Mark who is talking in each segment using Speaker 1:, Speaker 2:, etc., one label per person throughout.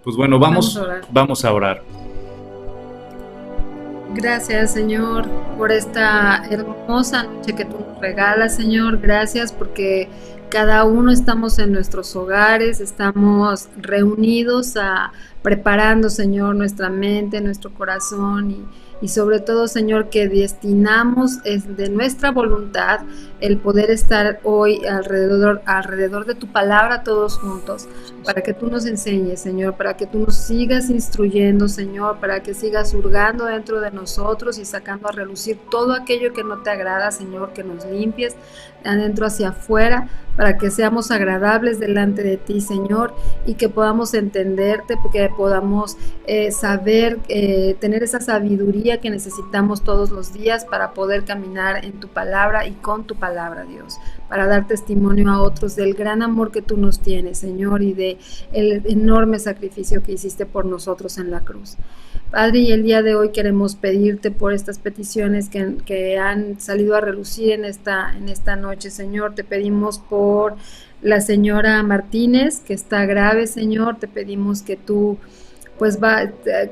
Speaker 1: Pues bueno,
Speaker 2: Vamos a orar.
Speaker 1: vamos a orar.
Speaker 2: Gracias, Señor, por esta hermosa noche que tú nos regalas, Señor. Gracias porque cada uno estamos en nuestros hogares, estamos reunidos preparando, Señor, nuestra mente, nuestro corazón y sobre todo, Señor, que destinamos es de nuestra voluntad el poder estar hoy alrededor de tu palabra todos juntos, para que tú nos enseñes, Señor, para que tú nos sigas instruyendo, Señor, para que sigas hurgando dentro de nosotros y sacando a relucir todo aquello que no te agrada, Señor, que nos limpies de adentro hacia afuera, para que seamos agradables delante de ti, Señor, y que podamos entenderte, que podamos saber, tener esa sabiduría que necesitamos todos los días para poder caminar en tu palabra y con tu palabra, Dios, para dar testimonio a otros del gran amor que tú nos tienes, Señor, y de el enorme sacrificio que hiciste por nosotros en la cruz. Padre, y el día de hoy queremos pedirte por estas peticiones que han salido a relucir en esta noche, Señor. Te pedimos por la señora Martínez, que está grave, Señor. Te pedimos que tú pues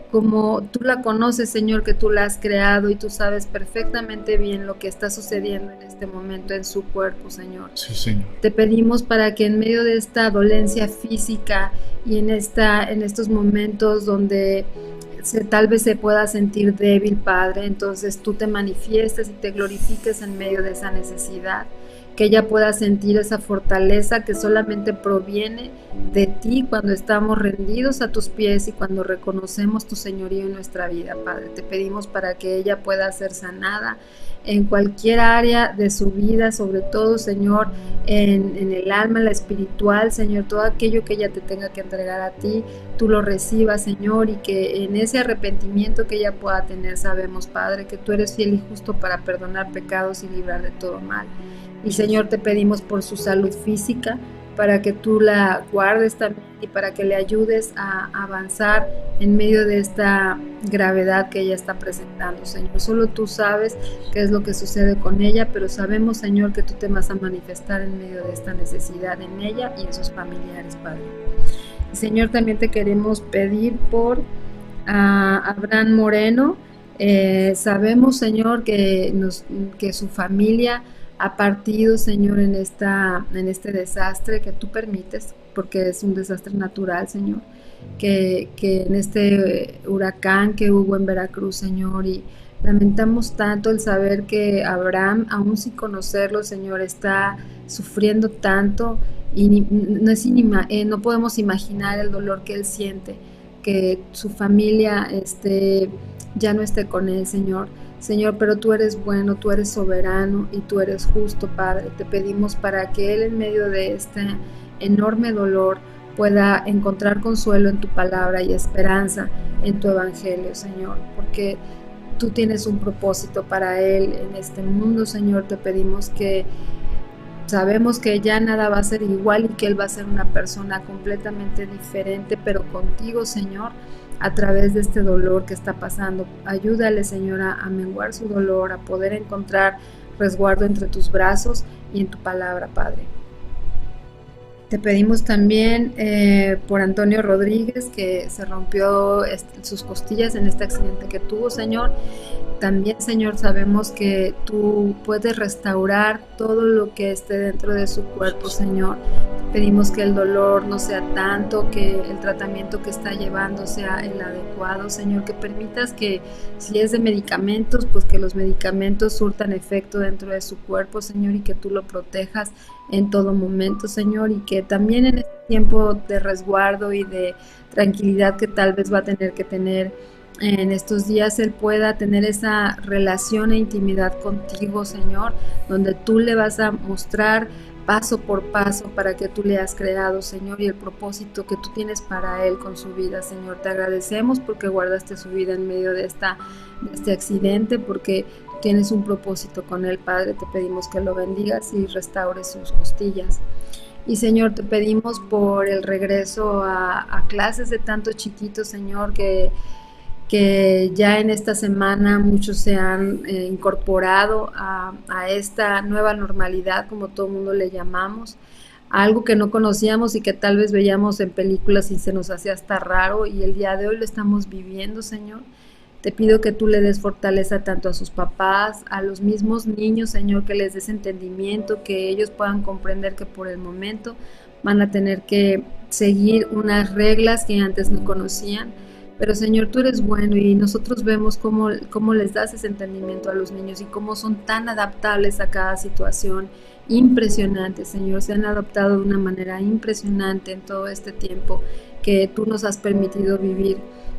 Speaker 2: como tú la conoces, Señor, que tú la has creado y tú sabes perfectamente bien lo que está sucediendo en este momento en su cuerpo, Señor.
Speaker 1: Sí, Señor.
Speaker 2: Te pedimos para que en medio de esta dolencia física y en estos momentos donde tal vez se pueda sentir débil, Padre, entonces tú te manifiestes y te glorifiques en medio de esa necesidad, que ella pueda sentir esa fortaleza que solamente proviene de ti cuando estamos rendidos a tus pies y cuando reconocemos tu señorío en nuestra vida, Padre. Te pedimos para que ella pueda ser sanada en cualquier área de su vida, sobre todo, Señor, en el alma, en la espiritual, Señor, todo aquello que ella te tenga que entregar a ti, tú lo recibas, Señor, y que en ese arrepentimiento que ella pueda tener, sabemos, Padre, que tú eres fiel y justo para perdonar pecados y librar de todo mal. Y Señor, te pedimos por su salud física, para que tú la guardes también y para que le ayudes a avanzar en medio de esta gravedad que ella está presentando, Señor. Solo tú sabes qué es lo que sucede con ella, pero sabemos, Señor, que tú te vas a manifestar en medio de esta necesidad en ella y en sus familiares, Padre. Y Señor, también te queremos pedir por Abraham Moreno. Sabemos, Señor, que su familia ha partido, Señor, en este desastre que tú permites, porque es un desastre natural, Señor, que en este huracán que hubo en Veracruz, Señor, y lamentamos tanto el saber que Abraham, aún sin conocerlo, Señor, está sufriendo tanto y no podemos imaginar el dolor que él siente, que su familia ya no esté con él, Señor. Señor, pero tú eres bueno, tú eres soberano y tú eres justo, Padre. Te pedimos para que Él en medio de este enorme dolor pueda encontrar consuelo en tu palabra y esperanza en tu evangelio, Señor, porque tú tienes un propósito para Él en este mundo, Señor. Te pedimos que sabemos que ya nada va a ser igual y que Él va a ser una persona completamente diferente, pero contigo, Señor, a través de este dolor que está pasando. Ayúdale, Señora, a menguar su dolor, a poder encontrar resguardo entre tus brazos y en tu palabra, Padre. Te pedimos también por Antonio Rodríguez, que se rompió sus costillas en este accidente que tuvo, Señor. También, Señor, sabemos que tú puedes restaurar todo lo que esté dentro de su cuerpo, Señor. Te pedimos que el dolor no sea tanto, que el tratamiento que está llevando sea el adecuado, Señor, que permitas que si es de medicamentos, pues que los medicamentos surtan efecto dentro de su cuerpo, Señor, y que tú lo protejas en todo momento, Señor, y que también en este tiempo de resguardo y de tranquilidad que tal vez va a tener que tener en estos días, Él pueda tener esa relación e intimidad contigo, Señor, donde tú le vas a mostrar paso por paso para que tú le has creado, Señor, y el propósito que tú tienes para Él con su vida, Señor. Te agradecemos porque guardaste su vida en medio de este accidente, porque tienes un propósito con Él, Padre. Te pedimos que lo bendigas y restaures sus costillas. Y Señor, te pedimos por el regreso a clases de tantos chiquitos, Señor, que ya en esta semana muchos se han incorporado a esta nueva normalidad, como todo el mundo le llamamos. algo que no conocíamos y que tal vez veíamos en películas y se nos hacía hasta raro, y el día de hoy lo estamos viviendo, Señor. Te pido que tú le des fortaleza tanto a sus papás, a los mismos niños, Señor, que les des entendimiento, que ellos puedan comprender que por el momento van a tener que seguir unas reglas que antes no conocían. Pero Señor, tú eres bueno, y nosotros vemos cómo les das ese entendimiento a los niños y cómo son tan adaptables a cada situación. Impresionante, Señor, se han adaptado de una manera impresionante en todo este tiempo que tú nos has permitido vivir.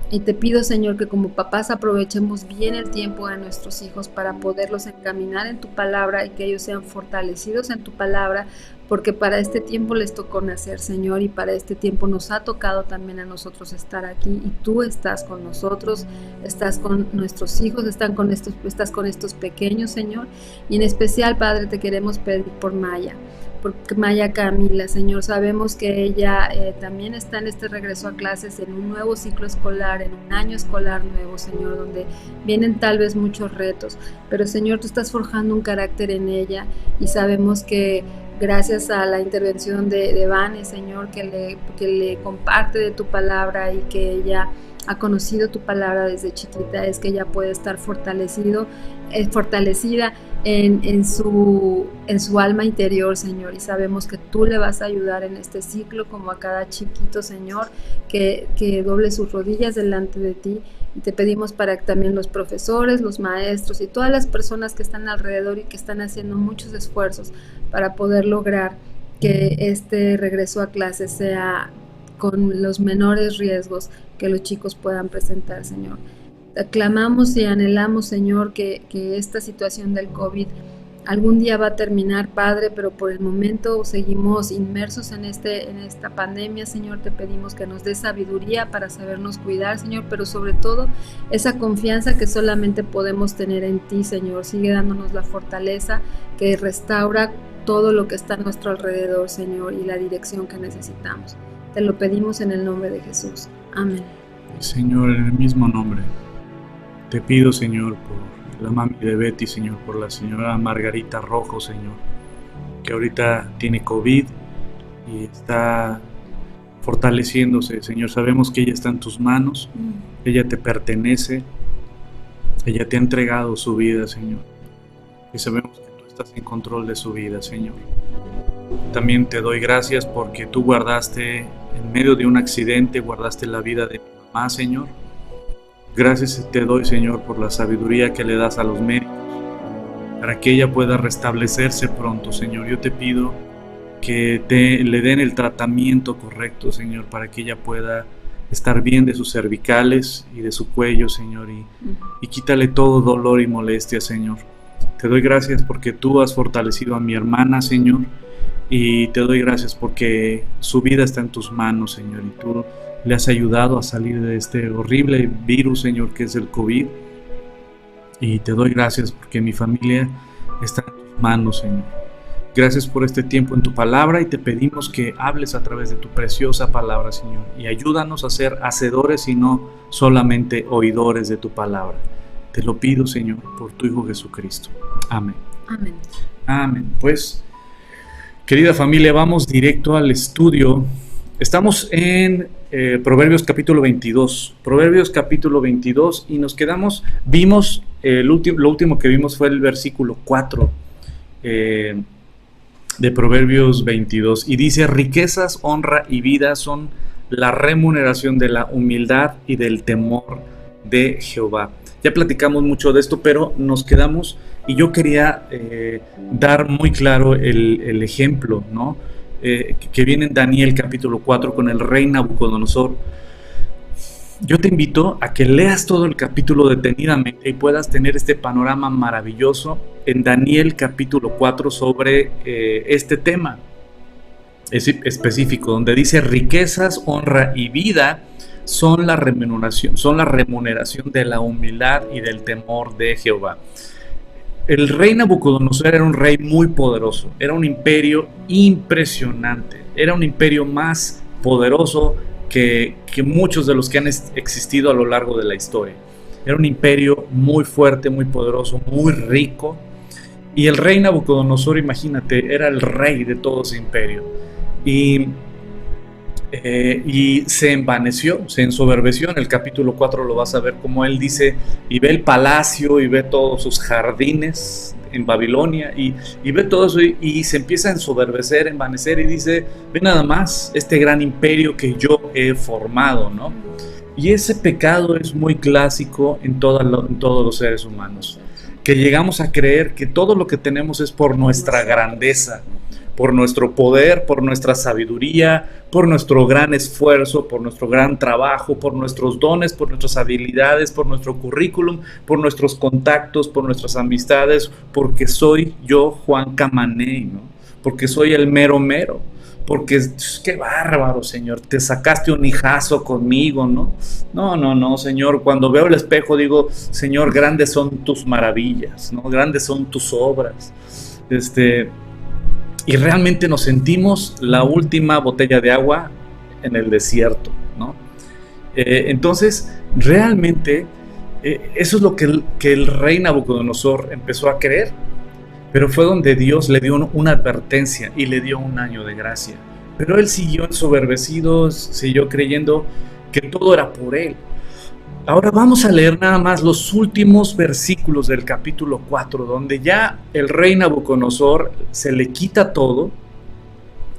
Speaker 2: Y te pido, Señor, que como papás aprovechemos bien el tiempo de nuestros hijos para poderlos encaminar en tu palabra y que ellos sean fortalecidos en tu palabra, porque para este tiempo les tocó nacer, Señor, y para este tiempo nos ha tocado también a nosotros estar aquí, y tú estás con nosotros, estás con nuestros hijos, estás con estos pequeños, Señor, y en especial, Padre, te queremos pedir por Maya Camila, Señor. Sabemos que ella también está en este regreso a clases, en un nuevo ciclo escolar, en un año escolar nuevo, Señor, donde vienen tal vez muchos retos, pero Señor, tú estás forjando un carácter en ella, y sabemos que gracias a la intervención de Vane, Señor, que le comparte de tu palabra y que ella ha conocido tu palabra desde chiquita, es que ella puede estar fortalecida en su alma interior, Señor, y sabemos que tú le vas a ayudar en este ciclo, como a cada chiquito, Señor, que doble sus rodillas delante de ti. Y te pedimos para que también los profesores, los maestros y todas las personas que están alrededor y que están haciendo muchos esfuerzos para poder lograr que este regreso a clases sea con los menores riesgos que los chicos puedan presentar, Señor. Clamamos y anhelamos, Señor, que esta situación del COVID algún día va a terminar, Padre, pero por el momento seguimos inmersos en esta pandemia, Señor. Te pedimos que nos des sabiduría para sabernos cuidar, Señor, pero sobre todo esa confianza que solamente podemos tener en ti, Señor. Sigue dándonos la fortaleza que restaura todo lo que está a nuestro alrededor, Señor, y la dirección que necesitamos. Te lo pedimos en el nombre de Jesús. Amén.
Speaker 1: Señor, en el mismo nombre, te pido, Señor, por la mami de Betty, Señor, por la señora Margarita Rojo, Señor, que ahorita tiene COVID y está fortaleciéndose, Señor. Sabemos que ella está en tus manos, ella te pertenece, ella te ha entregado su vida, Señor, y sabemos que tú estás en control de su vida, Señor. También te doy gracias porque tú guardaste, en medio de un accidente, guardaste la vida de mi mamá, Señor. Gracias te doy, Señor, por la sabiduría que le das a los médicos para que ella pueda restablecerse pronto, Señor. Yo te pido que le den el tratamiento correcto, Señor, para que ella pueda estar bien de sus cervicales y de su cuello, Señor, y quítale todo dolor y molestia, Señor. Te doy gracias porque tú has fortalecido a mi hermana, Señor, y te doy gracias porque su vida está en tus manos, Señor, y tú le has ayudado a salir de este horrible virus, Señor, que es el COVID. Y te doy gracias porque mi familia está en tus manos, Señor. Gracias por este tiempo en tu palabra, y te pedimos que hables a través de tu preciosa palabra, Señor, y ayúdanos a ser hacedores y no solamente oidores de tu palabra. Te lo pido, Señor, por tu Hijo Jesucristo. Amén.
Speaker 2: Amén.
Speaker 1: Amén. Pues, querida familia, vamos directo al estudio. Estamos en Proverbios capítulo 22. Proverbios capítulo 22, y vimos, lo último que vimos fue el versículo 4 de Proverbios 22, y dice: riquezas, honra y vida son la remuneración de la humildad y del temor de Jehová. Ya platicamos mucho de esto, pero nos quedamos, y yo quería dar muy claro el ejemplo, ¿no? Que viene en Daniel capítulo 4 con el rey Nabucodonosor. Yo te invito a que leas todo el capítulo detenidamente y puedas tener este panorama maravilloso en Daniel capítulo 4 sobre este tema específico, donde dice: riquezas, honra y vida son la remuneración de la humildad y del temor de Jehová. El rey Nabucodonosor era un rey muy poderoso, era un imperio impresionante, era un imperio más poderoso que muchos de los que han existido a lo largo de la historia. Era un imperio muy fuerte, muy poderoso, muy rico, y el rey Nabucodonosor, imagínate, era el rey de todo ese imperio. y, y se envaneció, se ensoberbeció. En el capítulo 4 lo vas a ver como él dice, y ve el palacio y ve todos sus jardines en Babilonia y ve todo eso y se empieza a ensoberbecer, envanecer y dice, ve nada más este gran imperio que yo he formado, ¿no? Y ese pecado es muy clásico en todos los seres humanos, que llegamos a creer que todo lo que tenemos es por nuestra grandeza, por nuestro poder, por nuestra sabiduría, por nuestro gran esfuerzo, por nuestro gran trabajo, por nuestros dones, por nuestras habilidades, por nuestro currículum, por nuestros contactos, por nuestras amistades, porque soy yo Juan Camaney, ¿no? Porque soy el mero mero, porque qué bárbaro, Señor, te sacaste un hijazo conmigo, ¿no? No, Señor, cuando veo el espejo digo, Señor, grandes son tus maravillas, ¿no? Grandes son tus obras, y realmente nos sentimos la última botella de agua en el desierto, ¿no? Entonces, realmente, eso es lo que el rey Nabucodonosor empezó a creer, pero fue donde Dios le dio una advertencia y le dio un año de gracia. Pero él siguió ensoberbecido, siguió creyendo que todo era por él. Ahora vamos a leer nada más los últimos versículos del capítulo 4, donde ya el rey Nabucodonosor se le quita todo.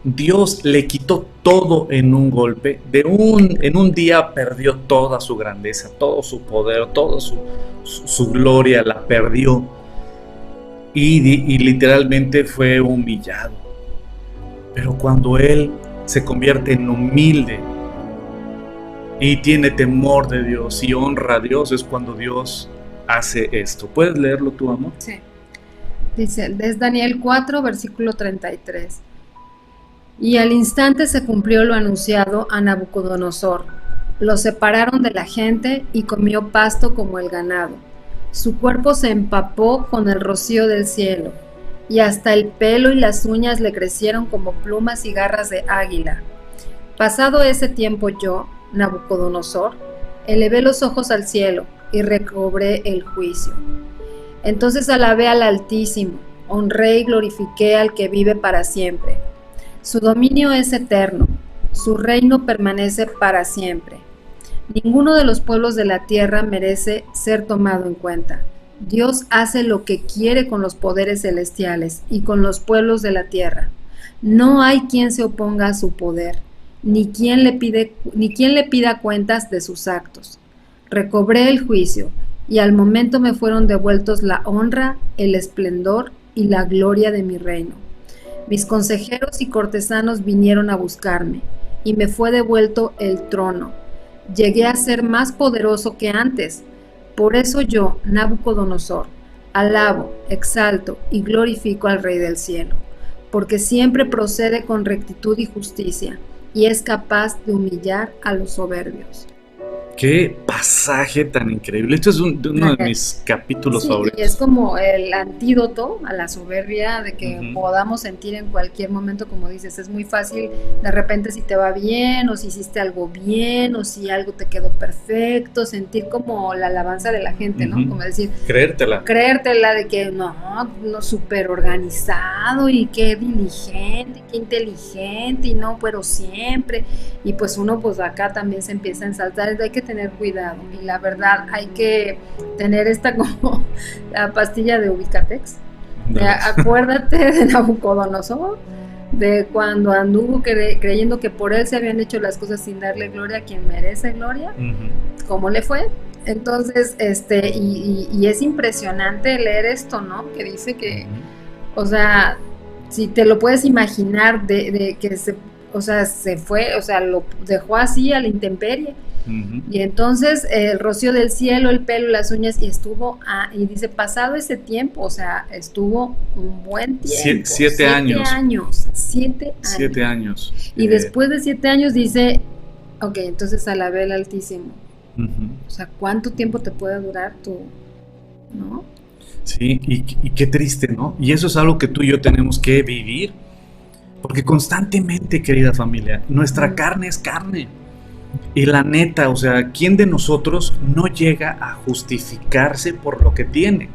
Speaker 1: Dios le quitó todo en un golpe. En un día perdió toda su grandeza, todo su poder, toda su gloria la perdió. Y literalmente fue humillado. Pero cuando él se convierte en humilde y tiene temor de Dios y honra a Dios, es cuando Dios hace esto. ¿Puedes leerlo tú, amor?
Speaker 2: Sí. Dice, es Daniel 4, versículo 33. Y al instante se cumplió lo anunciado a Nabucodonosor. Lo separaron de la gente y comió pasto como el ganado. Su cuerpo se empapó con el rocío del cielo, y hasta el pelo y las uñas le crecieron como plumas y garras de águila. Pasado ese tiempo yo, Nabucodonosor, elevé los ojos al cielo y recobré el juicio. Entonces alabé al Altísimo, honré y glorifiqué al que vive para siempre. Su dominio es eterno, su reino permanece para siempre. Ninguno de los pueblos de la tierra merece ser tomado en cuenta. Dios hace lo que quiere con los poderes celestiales y con los pueblos de la tierra. No hay quien se oponga a su poder, ni quien le pida cuentas de sus actos. Recobré el juicio, y al momento me fueron devueltos la honra, el esplendor y la gloria de mi reino. Mis consejeros y cortesanos vinieron a buscarme, y me fue devuelto el trono. Llegué a ser más poderoso que antes. Por eso yo, Nabucodonosor, alabo, exalto y glorifico al Rey del cielo, porque siempre procede con rectitud y justicia, y es capaz de humillar a los soberbios.
Speaker 1: Qué pasaje tan increíble. Esto es uno de mis capítulos favoritos.
Speaker 2: Y es como el antídoto a la soberbia, de que podamos sentir en cualquier momento, como dices, es muy fácil de repente si te va bien, o si hiciste algo bien, o si algo te quedó perfecto, sentir como la alabanza de la gente, ¿no? Como decir, creértela de que no, súper organizado y qué diligente, qué inteligente, y no, pero siempre. Y pues uno pues acá también se empieza a ensalzar, hay que tener cuidado, y la verdad hay que tener esta como la pastilla de Ubicatex. Acuérdate de Nabucodonosor, de cuando anduvo creyendo que por él se habían hecho las cosas sin darle gloria a quien merece gloria, ¿cómo le fue? Entonces, y es impresionante leer esto, ¿no? Que dice que, o sea, si te lo puedes imaginar de que se fue, o sea, lo dejó así a la intemperie. Y entonces el rocío del cielo, el pelo, las uñas, y estuvo, y dice, pasado ese tiempo, o sea, estuvo un buen tiempo.
Speaker 1: 7 años.
Speaker 2: 7 años. Y después de 7 años dice, ok, entonces alabé al Altísimo. O sea, ¿cuánto tiempo te puede durar tú? ¿No?
Speaker 1: Sí, y qué triste, ¿no? Y eso es algo que tú y yo tenemos que vivir, porque constantemente, querida familia, nuestra carne es carne. Y la neta, o sea, ¿quién de nosotros no llega a justificarse por lo que tiene?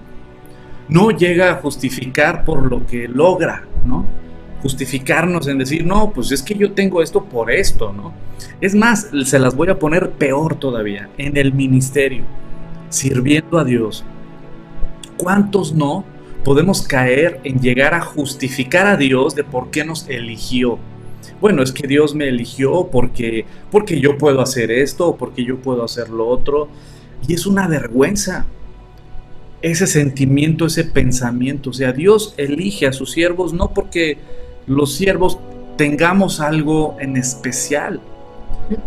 Speaker 1: No llega a justificar por lo que logra, ¿no? justificarnos en decir, no, pues es que yo tengo esto por esto, ¿no? Es más, se las voy a poner peor todavía, en el ministerio, sirviendo a Dios. ¿Cuántos no podemos caer en llegar a justificar a Dios de por qué nos eligió? Bueno, es que Dios me eligió porque yo puedo hacer esto o porque yo puedo hacer lo otro. Y es una vergüenza ese sentimiento, ese pensamiento. O sea, Dios elige a sus siervos no porque los siervos tengamos algo en especial,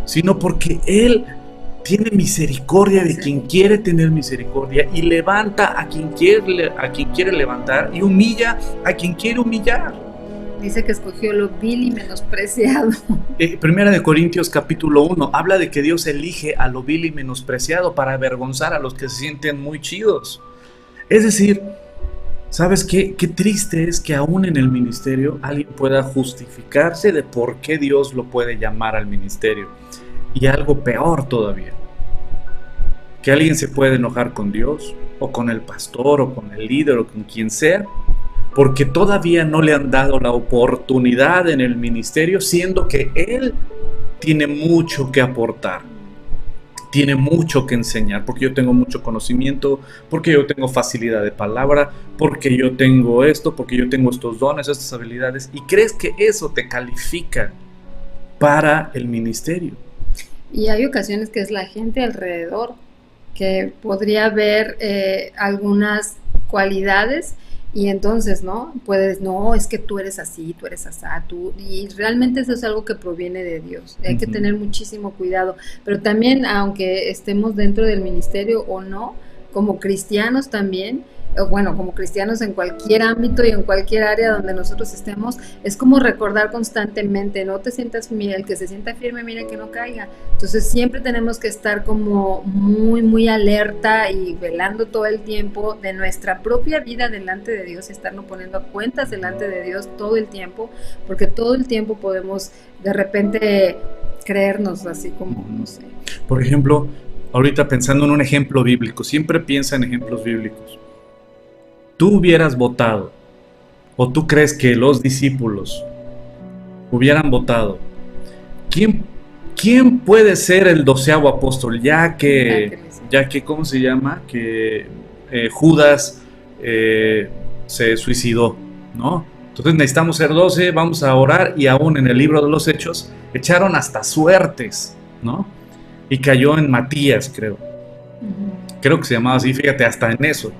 Speaker 1: sino porque Él tiene misericordia de quien quiere tener misericordia y levanta a quien quiere levantar y humilla a quien quiere humillar.
Speaker 2: Dice que escogió lo vil y menospreciado.
Speaker 1: Primera de Corintios capítulo 1 habla de que Dios elige a lo vil y menospreciado para avergonzar a los que se sienten muy chidos. Es decir, ¿sabes qué? Qué triste es que aún en el ministerio alguien pueda justificarse de por qué Dios lo puede llamar al ministerio. Y algo peor todavía, que alguien se puede enojar con Dios, o con el pastor, o con el líder, o con quien sea, porque todavía no le han dado la oportunidad en el ministerio, siendo que él tiene mucho que aportar, tiene mucho que enseñar, porque yo tengo mucho conocimiento, porque yo tengo facilidad de palabra, porque yo tengo esto, porque yo tengo estos dones, estas habilidades, y crees que eso te califica para el ministerio.
Speaker 2: Y hay ocasiones que es la gente alrededor que podría ver algunas cualidades. Y entonces, ¿no? No, es que tú eres así, tú eres asá, y realmente eso es algo que proviene de Dios. Hay que tener muchísimo cuidado. Pero también, aunque estemos dentro del ministerio o no, como cristianos también, bueno, como cristianos en cualquier ámbito y en cualquier área donde nosotros estemos, es como recordar constantemente, no te sientas, mira, el que se sienta firme, mira que no caiga. Entonces siempre tenemos que estar como muy, muy alerta y velando todo el tiempo de nuestra propia vida delante de Dios, estarnos poniendo cuentas delante de Dios todo el tiempo, porque todo el tiempo podemos de repente creernos así como, no sé.
Speaker 1: Por ejemplo, ahorita pensando en un ejemplo bíblico, siempre piensa en ejemplos bíblicos. ¿Tú hubieras votado, o tú crees que los discípulos hubieran votado? ¿Quién puede ser el 12º apóstol? Ya que ¿cómo se llama? Que Judas se suicidó, ¿no? Entonces necesitamos ser 12, vamos a orar, y aún en el libro de los Hechos echaron hasta suertes, ¿no? Y cayó en Matías, creo. Creo que se llamaba así, fíjate, hasta en eso.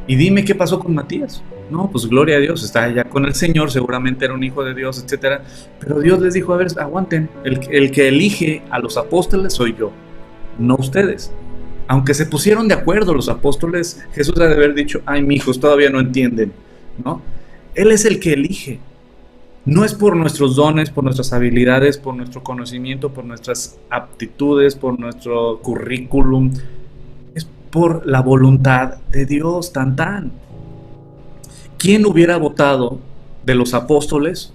Speaker 1: Y dime qué pasó con Matías. No, pues gloria a Dios, está allá con el Señor, seguramente era un hijo de Dios, etcétera. Pero Dios les dijo, a ver, aguanten, el que elige a los apóstoles soy yo, no ustedes. Aunque se pusieron de acuerdo los apóstoles, Jesús ha de haber dicho, ay, mijos, todavía no entienden, ¿no? Él es el que elige. No es por nuestros dones, por nuestras habilidades, por nuestro conocimiento, por nuestras aptitudes, por nuestro currículum. Por la voluntad de Dios, tan. ¿Quién hubiera votado de los apóstoles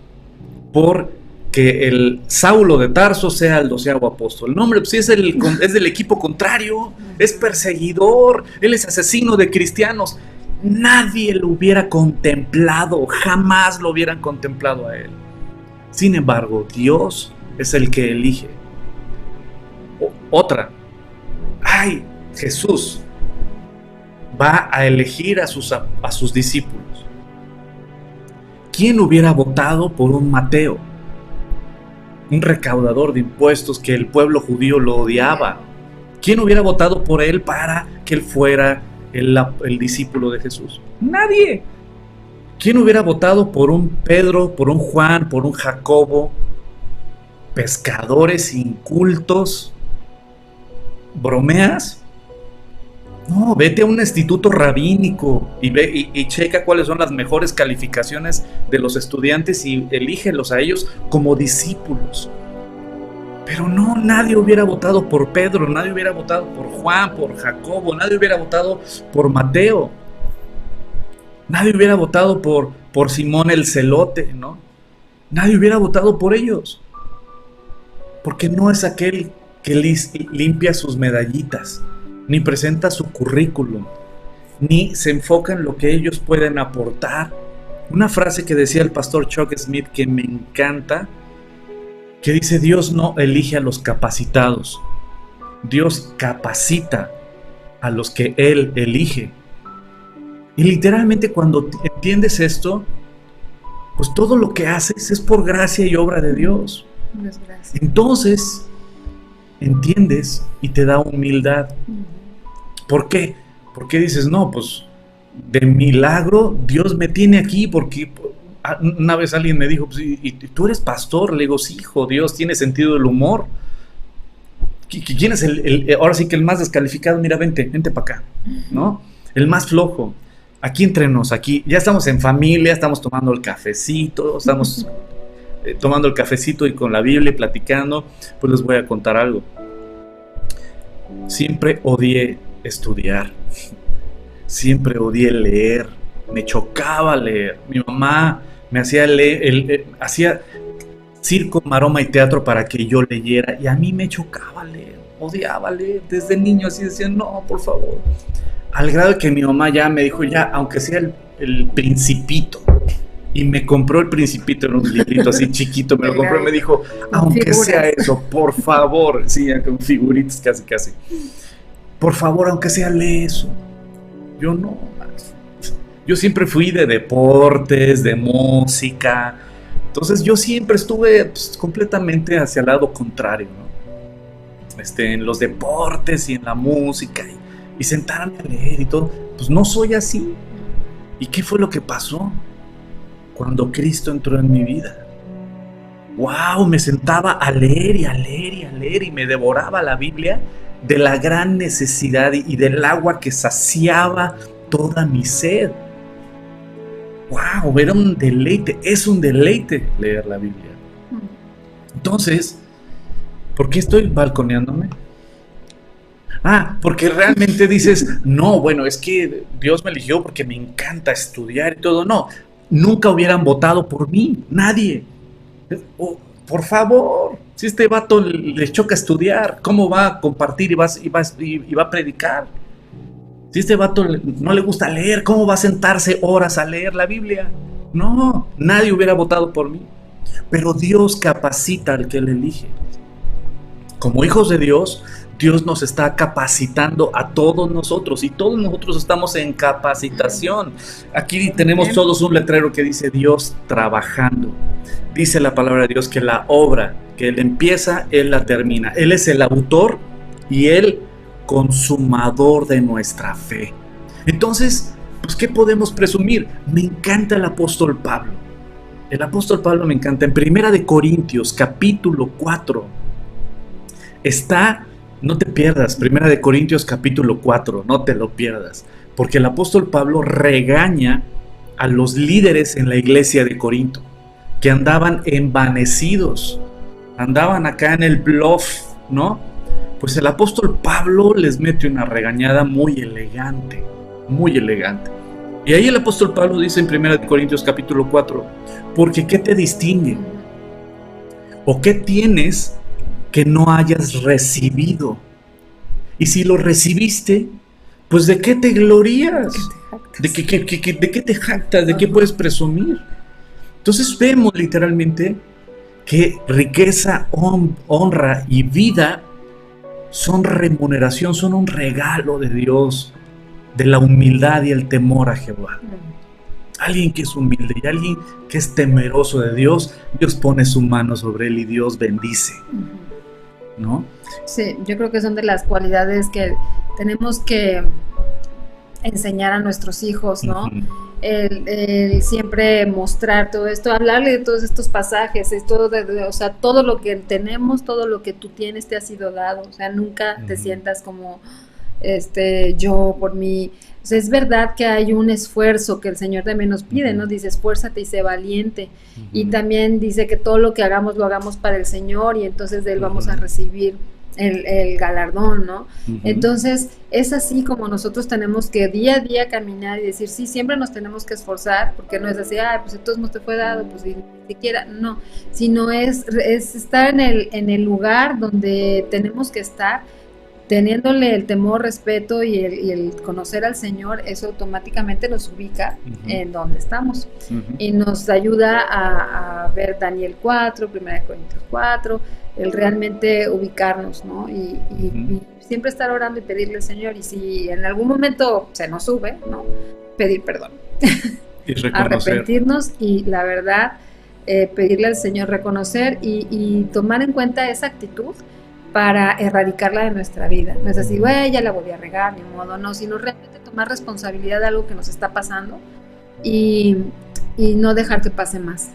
Speaker 1: por que el Saulo de Tarso sea el 12º apóstol? No, hombre, pues es del equipo contrario, es perseguidor, él es asesino de cristianos. Nadie lo hubiera contemplado, jamás lo hubieran contemplado a él. Sin embargo, Dios es el que elige. Otra, ay, Jesús va a elegir a sus discípulos. ¿Quién hubiera votado por un Mateo? Un recaudador de impuestos que el pueblo judío lo odiaba. ¿Quién hubiera votado por él para que él fuera el discípulo de Jesús? Nadie. ¿Quién hubiera votado por un Pedro, por un Juan, por un Jacobo? Pescadores incultos. ¿Bromeas? No, vete a un instituto rabínico y checa cuáles son las mejores calificaciones de los estudiantes y elígelos a ellos como discípulos. Pero no, nadie hubiera votado por Pedro, nadie hubiera votado por Juan, por Jacobo, nadie hubiera votado por Mateo, nadie hubiera votado por Simón el Celote, ¿no? Nadie hubiera votado por ellos, porque no es aquel que limpia sus medallitas, ni presenta su currículum, ni se enfoca en lo que ellos pueden aportar, Una frase que decía el pastor Chuck Smith que me encanta, que dice: Dios no elige a los capacitados, Dios capacita a los que Él elige. Y literalmente cuando entiendes esto, pues todo lo que haces es por gracia y obra de Dios. Entonces entiendes y te da humildad. ¿Por qué? Porque dices, no, pues de milagro Dios me tiene aquí, porque una vez alguien me dijo, pues, ¿y tú eres pastor? Le digo, sí, hijo, Dios tiene sentido del humor. ¿Quién es ahora sí que el más descalificado? Mira, vente para acá, ¿no? El más flojo. Aquí entre nos, aquí ya estamos en familia, estamos tomando el cafecito, estamos tomando el cafecito y con la Biblia y platicando. Pues les voy a contar algo. Siempre odié estudiar, siempre odié leer, me chocaba leer. Mi mamá me hacía leer, hacía circo, maroma y teatro para que yo leyera, y a mí me chocaba leer, odiaba leer desde niño, así decía, no, por favor. Al grado de que mi mamá ya me dijo, ya, aunque sea el Principito, y me compró el Principito en un librito así chiquito, me lo compró y me dijo, aunque sea eso, por favor, sí, con figuritas casi, por favor, aunque sea lee eso. Yo no, yo siempre fui de deportes, de música, entonces yo siempre estuve pues, completamente hacia el lado contrario, ¿no? En los deportes y en la música y sentarme a leer y todo, pues no soy así. ¿Y qué fue lo que pasó? Cuando Cristo entró en mi vida, wow, me sentaba a leer y a leer y a leer y me devoraba la Biblia de la gran necesidad y del agua que saciaba toda mi sed. Wow, era un deleite, es un deleite leer la Biblia. Entonces, ¿por qué estoy balconeándome? Porque realmente dices, no, bueno, es que Dios me eligió porque me encanta estudiar y todo. No, nunca hubieran votado por mí, nadie. Por favor, si este vato le choca estudiar, ¿cómo va a compartir y va a predicar? Si este vato no le gusta leer, ¿cómo va a sentarse horas a leer la Biblia? No, nadie hubiera votado por mí. Pero Dios capacita al que Él elige. Como hijos de Dios, Dios nos está capacitando a todos nosotros y todos nosotros estamos en capacitación. Aquí tenemos todos un letrero que dice Dios trabajando. Dice la palabra de Dios que la obra que Él empieza, Él la termina. Él es el autor y el consumador de nuestra fe. Entonces, pues, ¿qué podemos presumir? Me encanta el apóstol Pablo. El apóstol Pablo me encanta. En 1 Corintios, capítulo 4, está... No te pierdas, 1 Corintios capítulo 4, no te lo pierdas, porque el apóstol Pablo regaña a los líderes en la iglesia de Corinto, que andaban envanecidos, andaban acá en el bluff, ¿no? Pues el apóstol Pablo les mete una regañada muy elegante, muy elegante. Y ahí el apóstol Pablo dice en 1 Corintios capítulo 4, porque ¿qué te distingue? ¿O qué tienes que no hayas recibido? Y si lo recibiste, pues ¿de qué te glorías? ¿De qué te jactas? ¿De qué puedes presumir? Entonces vemos literalmente que riqueza, honra y vida son remuneración, son un regalo de Dios, de la humildad y el temor a Jehová. Alguien que es humilde y alguien que es temeroso de Dios, Dios pone su mano sobre él y Dios bendice, ¿no?
Speaker 2: Sí, yo creo que son de las cualidades que tenemos que enseñar a nuestros hijos, ¿no? El siempre mostrar todo esto, hablarle de todos estos pasajes, esto o sea, todo lo que tenemos, todo lo que tú tienes te ha sido dado, o sea, nunca te sientas como yo por mí. O sea, es verdad que hay un esfuerzo que el Señor también nos pide, ¿no? Dice, esfuérzate y sé valiente. Y también dice que todo lo que hagamos, lo hagamos para el Señor y entonces de Él vamos a recibir el galardón, ¿no? Entonces, es así como nosotros tenemos que día a día caminar y decir, sí, siempre nos tenemos que esforzar, porque no es así, pues entonces no te fue dado, pues ni siquiera, no, sino es estar en el lugar donde tenemos que estar, teniéndole el temor, respeto y el conocer al Señor, eso automáticamente nos ubica en donde estamos y nos ayuda a ver Daniel 4, 1 Corintios 4, el realmente ubicarnos, ¿no? Y siempre estar orando y pedirle al Señor, y si en algún momento se nos sube, ¿no? Pedir perdón.
Speaker 1: Y reconocer.
Speaker 2: Arrepentirnos y la verdad, pedirle al Señor reconocer y tomar en cuenta esa actitud para erradicarla de nuestra vida. No es así, güey, ya la volví a regar, ni modo, no, sino realmente tomar responsabilidad de algo que nos está pasando y no dejar que pase más,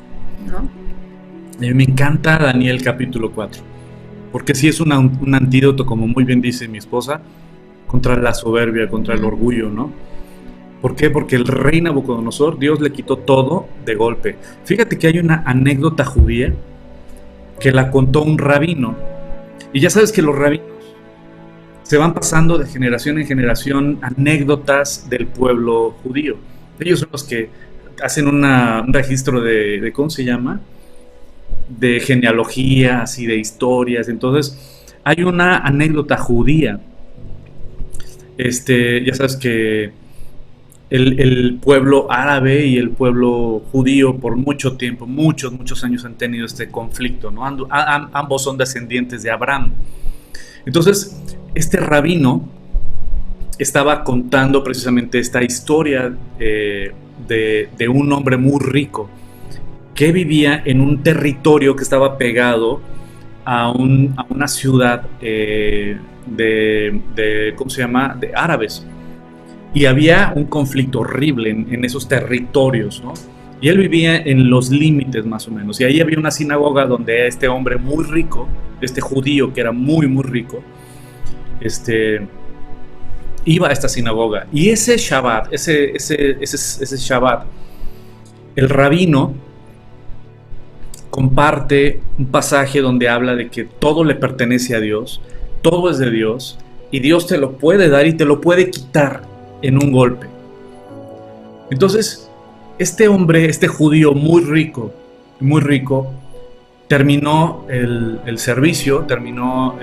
Speaker 2: ¿no?
Speaker 1: A mí me encanta Daniel capítulo 4, porque sí es un antídoto, como muy bien dice mi esposa, contra la soberbia, contra el orgullo, ¿no? ¿Por qué? Porque el rey Nabucodonosor, Dios le quitó todo de golpe. Fíjate que hay una anécdota judía que la contó un rabino. Y ya sabes que los rabinos se van pasando de generación en generación anécdotas del pueblo judío. Ellos son los que hacen un registro de ¿cómo se llama? De genealogías y de historias. Entonces, hay una anécdota judía. Ya sabes que el pueblo árabe y el pueblo judío por mucho tiempo, muchos años han tenido este conflicto, ¿no? Ambos son descendientes de Abraham. Entonces, este rabino estaba contando precisamente esta historia de un hombre muy rico que vivía en un territorio que estaba pegado a una ciudad ¿cómo se llama? De árabes. Y había un conflicto horrible en esos territorios, ¿no? Y él vivía en los límites más o menos. Y ahí había una sinagoga donde este hombre muy rico, este judío que era muy rico, iba a esta sinagoga. Y ese Shabbat, ese Shabbat, el rabino comparte un pasaje donde habla de que todo le pertenece a Dios, todo es de Dios, y Dios te lo puede dar y te lo puede quitar en un golpe. Entonces, este hombre, este judío muy rico, terminó el servicio, terminó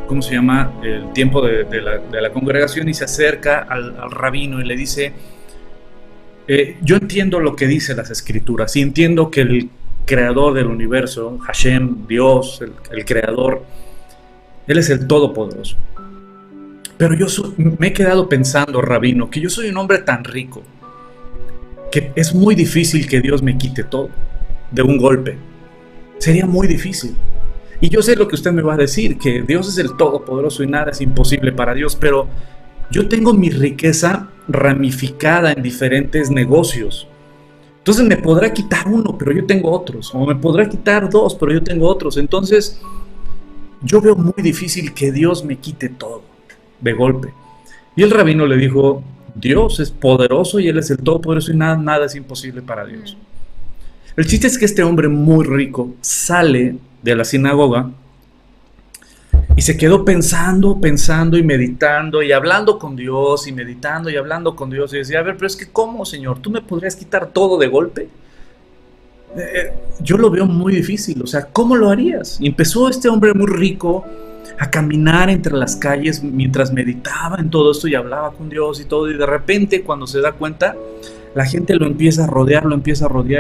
Speaker 1: ¿cómo se llama? El tiempo de la congregación, y se acerca al rabino y le dice: yo entiendo lo que dice las escrituras y entiendo que el creador del universo, Hashem, Dios, el creador, Él es el todopoderoso. Pero me he quedado pensando, rabino, que yo soy un hombre tan rico que es muy difícil que Dios me quite todo de un golpe. Sería muy difícil. Y yo sé lo que usted me va a decir, que Dios es el todopoderoso y nada es imposible para Dios, pero yo tengo mi riqueza ramificada en diferentes negocios. Entonces me podrá quitar uno, pero yo tengo otros. O me podrá quitar dos, pero yo tengo otros. Entonces yo veo muy difícil que Dios me quite todo de golpe. Y el rabino le dijo: Dios es poderoso y Él es el todopoderoso y nada es imposible para Dios. El chiste es que este hombre muy rico sale de la sinagoga y se quedó pensando y meditando y hablando con Dios y meditando y hablando con Dios, y decía: a ver, pero es que ¿cómo, Señor? ¿Tú me podrías quitar todo de golpe? Yo lo veo muy difícil. O sea, ¿cómo lo harías? Y empezó este hombre muy rico a caminar entre las calles mientras meditaba en todo esto y hablaba con Dios y todo, y de repente, cuando se da cuenta, la gente lo empieza a rodear,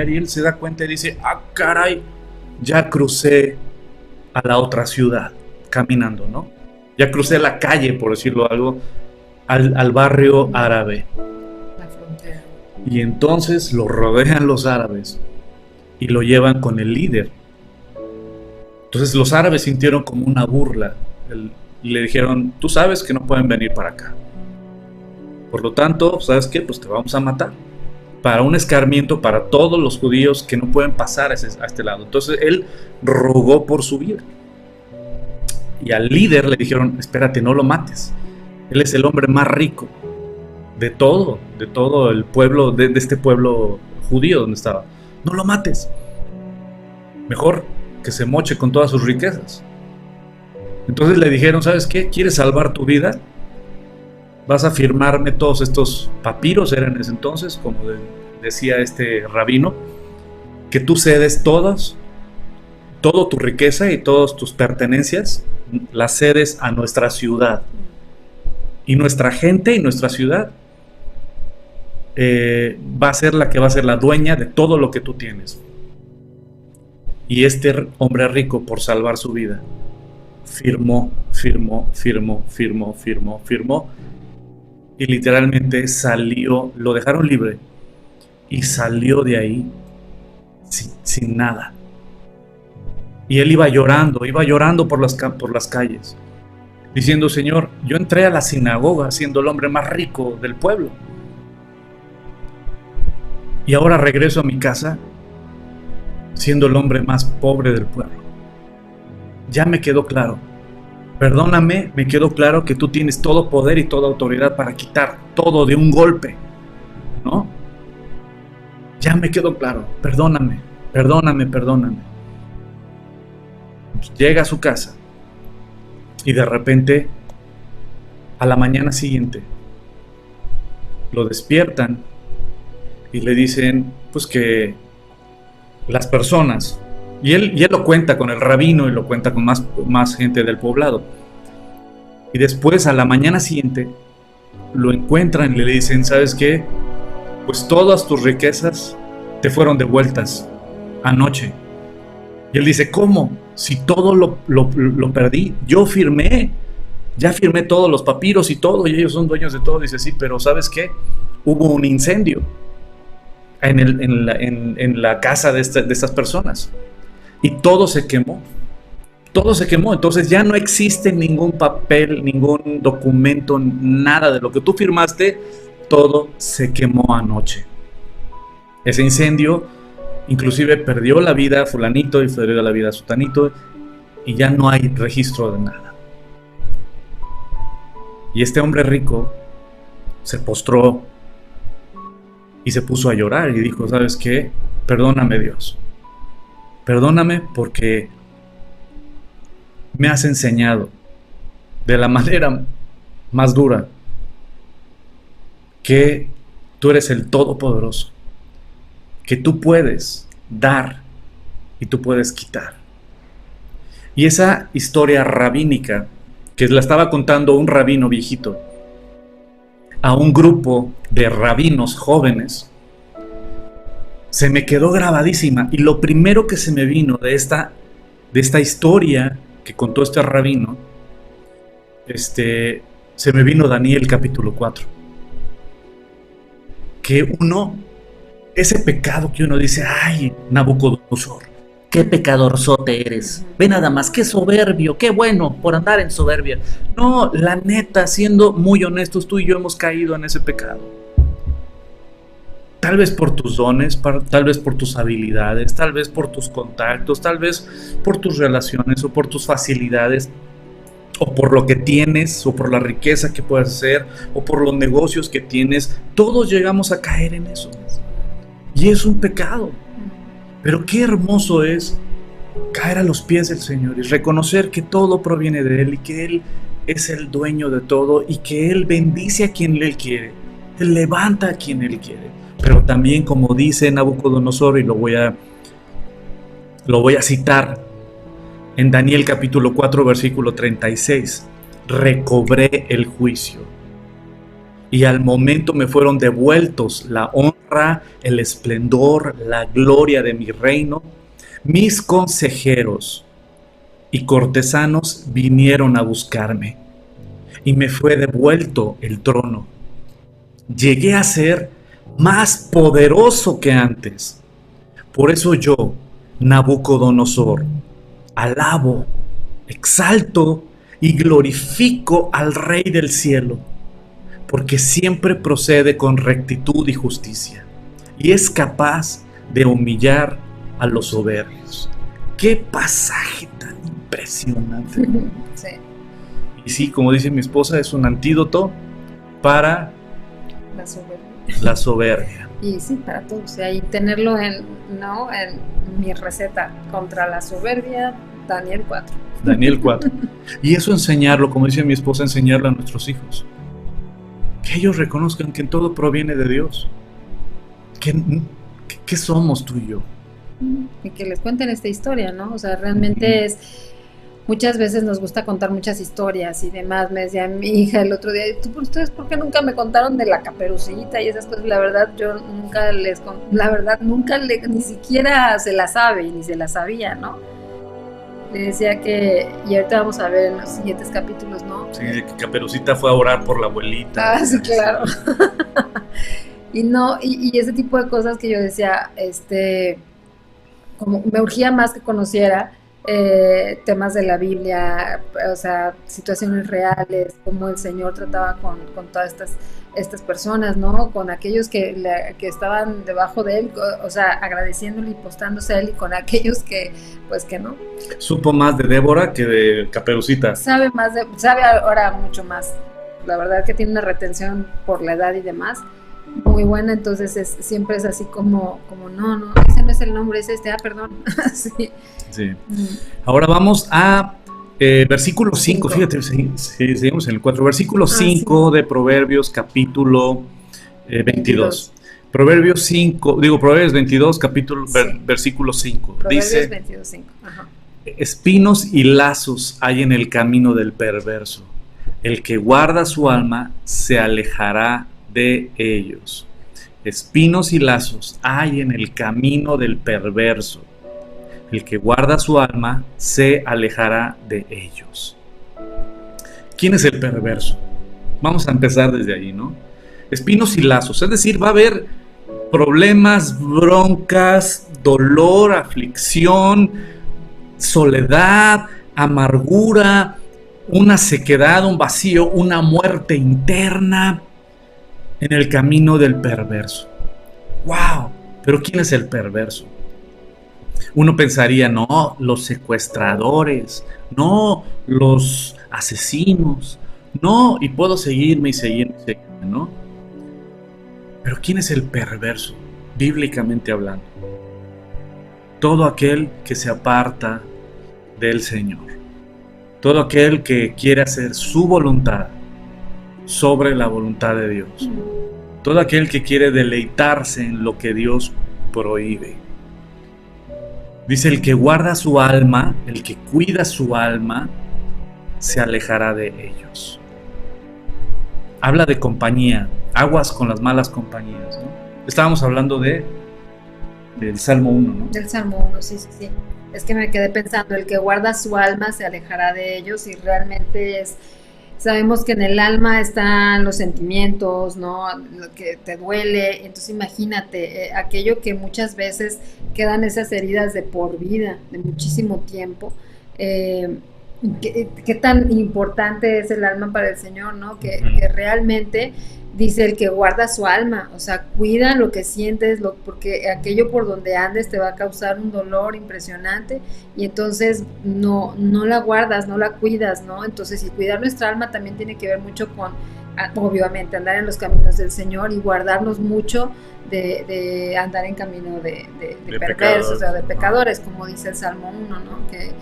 Speaker 1: y él se da cuenta y dice: ah, caray, ya crucé a la otra ciudad caminando, ¿no? Ya crucé la calle, por decirlo algo, al barrio árabe.
Speaker 2: La frontera.
Speaker 1: Y entonces lo rodean los árabes y lo llevan con el líder. Entonces los árabes sintieron como una burla y le dijeron: tú sabes que no pueden venir para acá. Por lo tanto, ¿sabes qué? Pues te vamos a matar. Para un escarmiento para todos los judíos que no pueden pasar a este lado. Entonces él rogó por su vida. Y al líder le dijeron: espérate, no lo mates. Él es el hombre más rico de todo el pueblo, de este pueblo judío donde estaba. No lo mates. Mejor que se moche con todas sus riquezas. Entonces le dijeron: ¿sabes qué? ¿Quieres salvar tu vida? Vas a firmarme todos estos papiros, eran en ese entonces, como decía este rabino, que tú cedes toda tu riqueza y todas tus pertenencias las sedes a nuestra ciudad. Y nuestra gente y nuestra ciudad va a ser la que va a ser la dueña de todo lo que tú tienes. Y este hombre rico, por salvar su vida, firmó, y literalmente salió, lo dejaron libre y salió de ahí sin nada. Y él iba llorando por las calles, diciendo: Señor, yo entré a la sinagoga siendo el hombre más rico del pueblo, y ahora regreso a mi casa siendo el hombre más pobre del pueblo. Ya me quedó claro. Perdóname, me quedó claro que tú tienes todo poder y toda autoridad para quitar todo de un golpe, ¿no? Ya me quedó claro. Perdóname. Llega a su casa y de repente, a la mañana siguiente, lo despiertan y le dicen, pues, que las personas, y él lo cuenta con el rabino y lo cuenta con más gente del poblado, y después a la mañana siguiente lo encuentran y le dicen: ¿sabes qué? Pues todas tus riquezas te fueron devueltas anoche. Y él dice: ¿cómo? Si todo lo perdí, ya firmé todos los papiros y todo, y ellos son dueños de todo. Dice: sí, pero ¿sabes qué? Hubo un incendio en la casa de estas personas, y todo se quemó. Entonces ya no existe ningún papel, ningún documento, nada de lo que tú firmaste. Todo se quemó anoche. Ese incendio inclusive perdió la vida fulanito y perdió la vida sutanito, y ya no hay registro de nada. Y este hombre rico se postró y se puso a llorar y dijo: ¿sabes qué? Perdóname, Dios. Perdóname porque me has enseñado de la manera más dura que tú eres el Todopoderoso, que tú puedes dar y tú puedes quitar. Y esa historia rabínica, que la estaba contando un rabino viejito a un grupo de rabinos jóvenes, se me quedó grabadísima. Y lo primero que se me vino de esta historia que contó este rabino, se me vino Daniel capítulo 4. Que ese pecado que uno dice: ay, Nabucodonosor, qué pecadorzote eres, ve nada más, qué soberbio, qué bueno por andar en soberbia. No, la neta, siendo muy honestos, tú y yo hemos caído en ese pecado. Tal vez por tus dones, tal vez por tus habilidades, tal vez por tus contactos, tal vez por tus relaciones o por tus facilidades, o por lo que tienes, o por la riqueza que puedes hacer, o por los negocios que tienes. Todos llegamos a caer en eso. Y es un pecado. Pero qué hermoso es caer a los pies del Señor y reconocer que todo proviene de Él, y que Él es el dueño de todo, y que Él bendice a quien Él quiere, Él levanta a quien Él quiere. Pero también, como dice Nabucodonosor, y lo voy a citar en Daniel capítulo 4 versículo 36: recobré el juicio, y al momento me fueron devueltos la honra, el esplendor, la gloria de mi reino. Mis consejeros y cortesanos vinieron a buscarme, y me fue devuelto el trono. Llegué a ser más poderoso que antes. Por eso yo, Nabucodonosor, alabo, exalto y glorifico al Rey del cielo, porque siempre procede con rectitud y justicia, y es capaz de humillar a los soberbios. ¡Qué pasaje tan impresionante!
Speaker 2: Sí.
Speaker 1: Y sí, como dice mi esposa, es un antídoto para la soberbia.
Speaker 2: Y sí, para todo. O sea, y tenerlo en mi receta contra la soberbia, Daniel 4.
Speaker 1: Daniel 4. Y eso enseñarlo, como dice mi esposa, enseñarlo a nuestros hijos. Que ellos reconozcan que todo proviene de Dios. ¿Qué somos tú y yo?
Speaker 2: Y que les cuenten esta historia, ¿no? O sea, realmente es muchas veces nos gusta contar muchas historias y demás. Me decía mi hija el otro día, ¿ustedes por qué nunca me contaron de la Caperucita y esas cosas? La verdad, yo nunca la verdad, ni siquiera se la sabe y ni se la sabía, ¿no? Le decía que, y ahorita vamos a ver en los siguientes capítulos, ¿no?
Speaker 1: Sí, que Caperucita fue a orar por la abuelita.
Speaker 2: Ah, sí, claro. Y no, y ese tipo de cosas que yo decía, como me urgía más que conociera temas de la Biblia, o sea, situaciones reales, cómo el Señor trataba con todas estas personas, ¿no? Con aquellos que estaban debajo de él, o sea, agradeciéndole y postándose a él, y con aquellos que, pues que no.
Speaker 1: Supo más de Débora que de Caperucita.
Speaker 2: Sabe ahora mucho más. La verdad que tiene una retención por la edad y demás muy buena, entonces siempre es así como no, ese no es el nombre, es perdón. Sí.
Speaker 1: Sí. Ahora vamos a versículo 5, fíjate, seguimos en el 4, versículo 5 sí. De Proverbios capítulo 22. Proverbios 22, capítulo, sí. Versículo 5.
Speaker 2: Proverbios
Speaker 1: dice,
Speaker 2: 22, 5. Ajá.
Speaker 1: Espinos y lazos hay en el camino del perverso. El que guarda su alma se alejará de ellos. Espinos y lazos hay en el camino del perverso. El que guarda su alma se alejará de ellos. ¿Quién es el perverso? Vamos a empezar desde ahí, ¿no? Espinos y lazos, es decir, va a haber problemas, broncas, dolor, aflicción, soledad, amargura, una sequedad, un vacío, una muerte interna en el camino del perverso. ¡Wow! Pero ¿quién es el perverso? Uno pensaría, no, los secuestradores, no, los asesinos, no, y puedo seguirme, ¿no? Pero ¿quién es el perverso, bíblicamente hablando? Todo aquel que se aparta del Señor, todo aquel que quiere hacer su voluntad sobre la voluntad de Dios, todo aquel que quiere deleitarse en lo que Dios prohíbe. Dice, el que guarda su alma, el que cuida su alma, se alejará de ellos. Habla de compañía, aguas con las malas compañías, ¿no? Estábamos hablando del Salmo 1, ¿no?
Speaker 2: Del Salmo 1, sí. Es que me quedé pensando, el que guarda su alma se alejará de ellos, y realmente sabemos que en el alma están los sentimientos, ¿no? Lo que te duele. Entonces imagínate, aquello que muchas veces quedan esas heridas de por vida, de muchísimo tiempo. ¿Qué tan importante es el alma para el Señor, ¿no? Que realmente dice el que guarda su alma, o sea, cuida lo que sientes, porque aquello por donde andes te va a causar un dolor impresionante, y entonces no la guardas, no la cuidas, ¿no? Entonces, y cuidar nuestra alma también tiene que ver mucho con, obviamente, andar en los caminos del Señor y guardarnos mucho de andar en camino de perversos o de pecadores, como dice el Salmo 1, ¿no? Que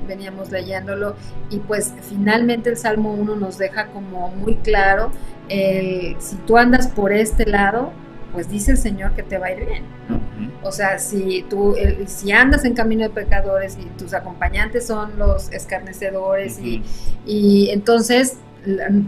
Speaker 2: veníamos leyéndolo, y pues finalmente el Salmo 1 nos deja como muy claro, si tú andas por este lado, pues dice el Señor que te va a ir bien, ¿no? O sea, si andas en camino de pecadores y tus acompañantes son los escarnecedores, y entonces,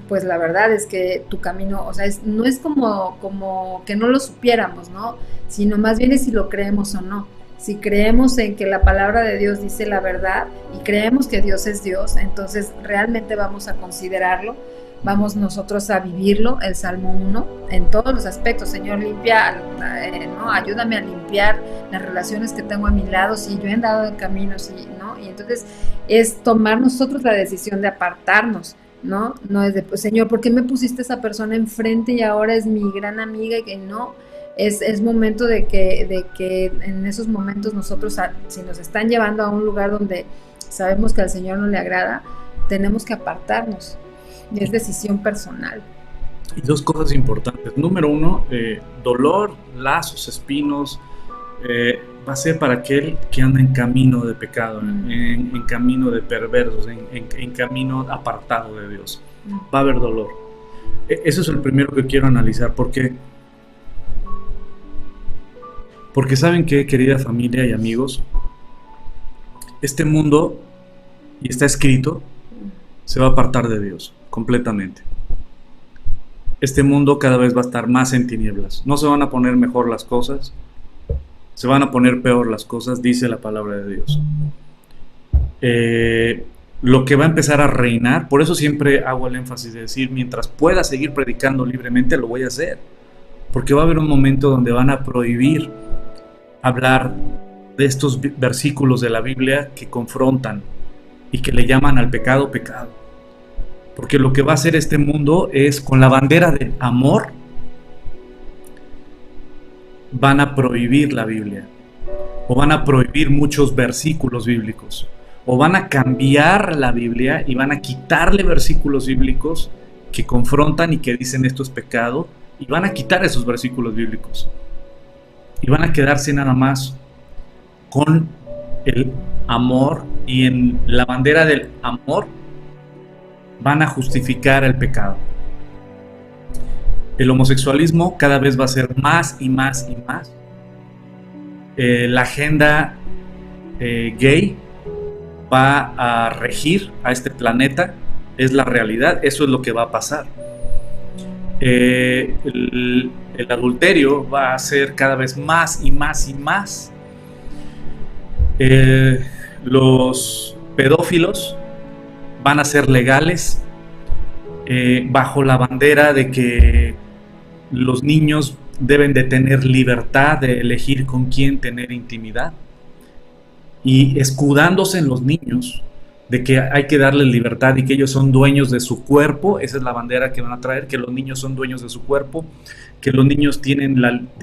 Speaker 2: pues la verdad es que tu camino, o sea, no es como que no lo supiéramos, ¿no? Sino más bien es si lo creemos o no. Si creemos en que la palabra de Dios dice la verdad y creemos que Dios es Dios, entonces realmente vamos a considerarlo, vamos nosotros a vivirlo, el Salmo 1, en todos los aspectos. Señor, limpia, ¿no? Ayúdame a limpiar las relaciones que tengo a mi lado, si yo he andado en caminos, ¿no? Y entonces es tomar nosotros la decisión de apartarnos, ¿no? No es de, pues, Señor, ¿por qué me pusiste esa persona enfrente y ahora es mi gran amiga? Y que no, es momento de que en esos momentos nosotros, si nos están llevando a un lugar donde sabemos que al Señor no le agrada, tenemos que apartarnos. Y es decisión personal.
Speaker 1: Y dos cosas importantes. Número uno, dolor, lazos, espinos, va a ser para aquel que anda en camino de pecado, en camino de perversos, en camino apartado de Dios. Va a haber dolor. Eso es el primero que quiero analizar. Porque ¿saben qué, querida familia y amigos? Este mundo y está escrito, se va a apartar de Dios completamente. Este mundo cada vez va a estar más en tinieblas. No se van a poner mejor las cosas, se van a poner peor las cosas, dice la palabra de Dios. Lo que va a empezar a reinar, por eso siempre hago el énfasis de decir, mientras pueda seguir predicando libremente, lo voy a hacer. Porque va a haber un momento donde van a prohibir hablar de estos versículos de la Biblia que confrontan y que le llaman al pecado, pecado. Porque lo que va a hacer este mundo es, con la bandera del amor, van a prohibir la Biblia, o van a prohibir muchos versículos bíblicos, o van a cambiar la Biblia y van a quitarle versículos bíblicos que confrontan y que dicen esto es pecado, y van a quitar esos versículos bíblicos y van a quedarse nada más con el amor, y en la bandera del amor van a justificar el pecado. El homosexualismo cada vez va a ser más y más y más. La agenda gay va a regir a este planeta, es la realidad, eso es lo que va a pasar. El adulterio va a ser cada vez más y más y más. Los pedófilos van a ser legales bajo la bandera de que los niños deben de tener libertad de elegir con quién tener intimidad, y escudándose en los niños de que hay que darles libertad y que ellos son dueños de su cuerpo. Esa es la bandera que van a traer, que los niños son dueños de su cuerpo, que los niños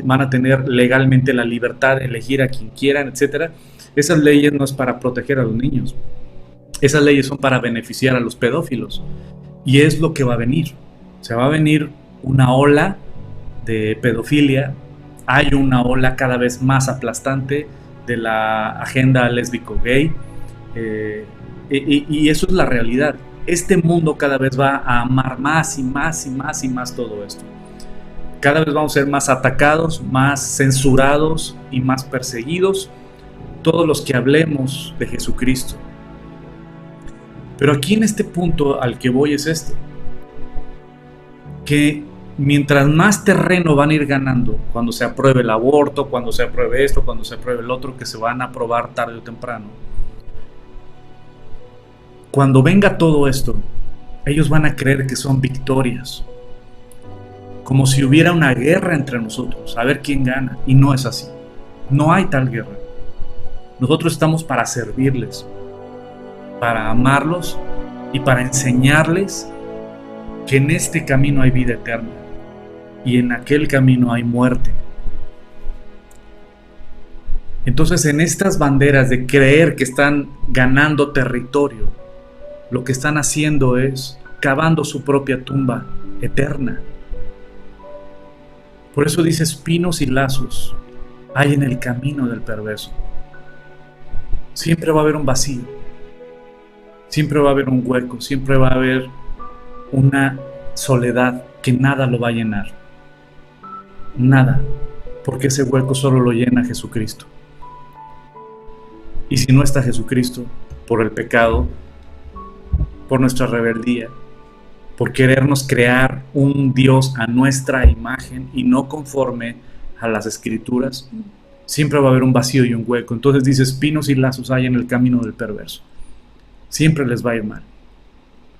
Speaker 1: van a tener legalmente la libertad de elegir a quien quieran, etc. Esas leyes no es para proteger a los niños, esas leyes son para beneficiar a los pedófilos, y es lo que va a venir. Se va a venir una ola de pedofilia, hay una ola cada vez más aplastante de la agenda lésbico-gay, y eso es la realidad. Este mundo cada vez va a amar más y más y más y más todo esto. Cada vez vamos a ser más atacados, más censurados y más perseguidos todos los que hablemos de Jesucristo. Pero aquí en este punto al que voy es este, que mientras más terreno van a ir ganando, cuando se apruebe el aborto, cuando se apruebe esto, cuando se apruebe el otro, que se van a aprobar tarde o temprano, cuando venga todo esto, ellos van a creer que son victorias, como si hubiera una guerra entre nosotros, a ver quién gana, y no es así. No hay tal guerra. Nosotros estamos para servirles, para amarlos y para enseñarles que en este camino hay vida eterna y en aquel camino hay muerte. Entonces, en estas banderas de creer que están ganando territorio, lo que están haciendo es cavando su propia tumba eterna. Por eso dice: espinos y lazos hay en el camino del perverso. Siempre va a haber un vacío, siempre va a haber un hueco, siempre va a haber una soledad que nada lo va a llenar. Nada, porque ese hueco solo lo llena Jesucristo. Y si no está Jesucristo, por el pecado, por nuestra rebeldía, por querernos crear un Dios a nuestra imagen y no conforme a las Escrituras, siempre va a haber un vacío y un hueco. Entonces dice: espinos y lazos hay en el camino del perverso. Siempre les va a ir mal.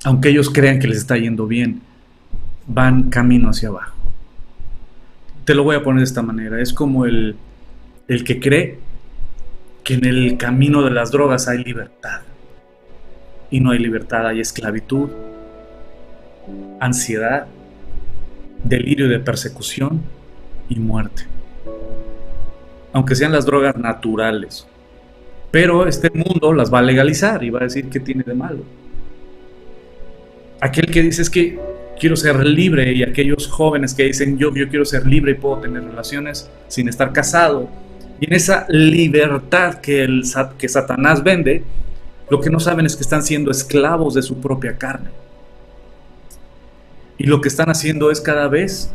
Speaker 1: Aunque ellos crean que les está yendo bien, van camino hacia abajo. Te lo voy a poner de esta manera: es como el que cree que en el camino de las drogas hay libertad. Y no hay libertad, hay esclavitud, ansiedad, delirio de persecución y muerte. Aunque sean las drogas naturales. Pero este mundo las va a legalizar y va a decir: ¿qué tiene de malo? Aquel que dice: es que quiero ser libre, y aquellos jóvenes que dicen: yo quiero ser libre y puedo tener relaciones sin estar casado. Y en esa libertad que Satanás vende, lo que no saben es que están siendo esclavos de su propia carne. Y lo que están haciendo es cada vez